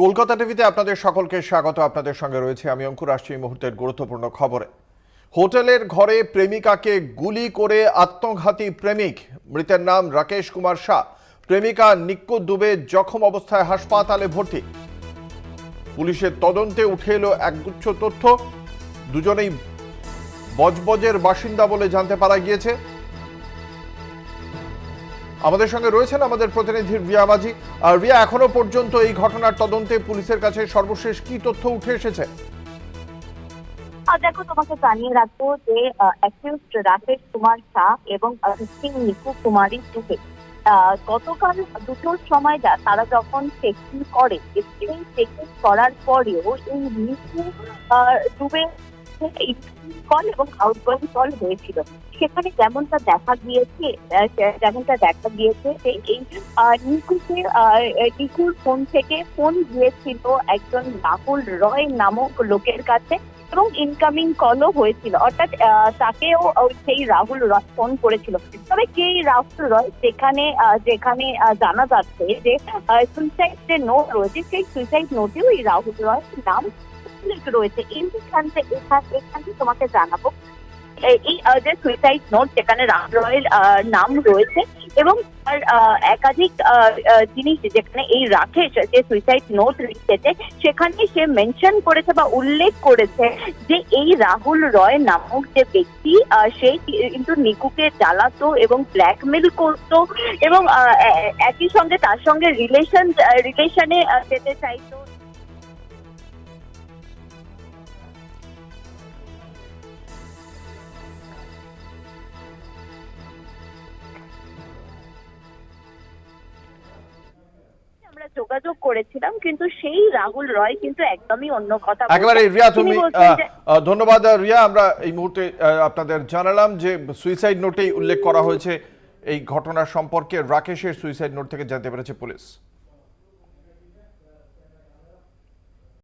কলকাতা টিভিতে আপনাদের সকলকে স্বাগত। আপনাদের সঙ্গে রয়েছে আমি অঙ্কুর। আসছি এই মুহূর্তের গুরুত্বপূর্ণ খবরে। হোটেলের ঘরে প্রেমিকাকে গুলি করে আত্মঘাতী প্রেমিক। মৃতের নাম রাকেশ কুমার শাহ। প্রেমিকা নিক্কু দুবে জখম অবস্থায় হাসপাতালে ভর্তি। পুলিশের তদন্তে উঠে এলো একগুচ্ছ তথ্য। দুজনেই বজবজের বাসিন্দা বলে জানতে পারা গিয়েছে। আমাদের সঙ্গে রয়েছেন আমাদের প্রতিনিধি রিয়া মাঝি। রিয়া, এখনো পর্যন্ত এই ঘটনার তদন্তে পুলিশের কাছে সর্বশেষ কি তথ্য উঠে এসেছে? দেখো, তোমাকে জানিয়ে রাখবো যে অ্যাকিউজড রাকেশ কুমার শাহ এবং নিকু কুমারী দুবে গতকাল দুটোর সময় তারা যখন চেকিং করে, এই চেকিং করার পরেও এই নিকু দুবে কল এবং আউটগোয়িং কল হয়েছিল। সেখানে যেমনটা দেখা গিয়েছে যে এই নিকুর ফোন থেকে ফোন গিয়েছিল একজন রাহুল রয় নামক লোকের কাছে এবং ইনকামিং কলও হয়েছিল, অর্থাৎ তাকেও সেই রাহুল রয় ফোন করেছিল। তবে সেই রাহুল রয় যেখানে জানা যাচ্ছে যে সুইসাইড যে নোট রয়েছে, সেই সুইসাইড নোটেও এই রাহুল রয়ের নাম রয়েছে। এখানে তোমাকে জানাবো এই যে সুইসাইড নোট, যেখানে রাহুল রয়ের নাম রয়েছে এবং তার একাধিক জিনিস, যেখানে এই রাকেশ যে সুইসাইড নোট লিখেছে সেখানে সে মেনশন করেছে বা উল্লেখ করেছে যে এই রাহুল রয় নামক যে ব্যক্তি সে কিন্তু নিকুকে জ্বালাতো এবং ব্ল্যাকমেল করতো এবং একই সঙ্গে তার সঙ্গে রিলেশনে যেতে চাইতো। আমরা যোগাযোগ করেছিলাম, কিন্তু সেই রাহুল রয় কিন্তু একদমই অন্য কথা। একেবারে রিয়া, তুমি ধন্যবাদ রিয়া। আমরা এই মুহূর্তে আপনাদের জানালাম যে সুইসাইড নোটেই উল্লেখ করা হয়েছে এই ঘটনার সম্পর্কে। রাকেশের সুইসাইড নোট থেকে জানতে পেরেছে পুলিশ।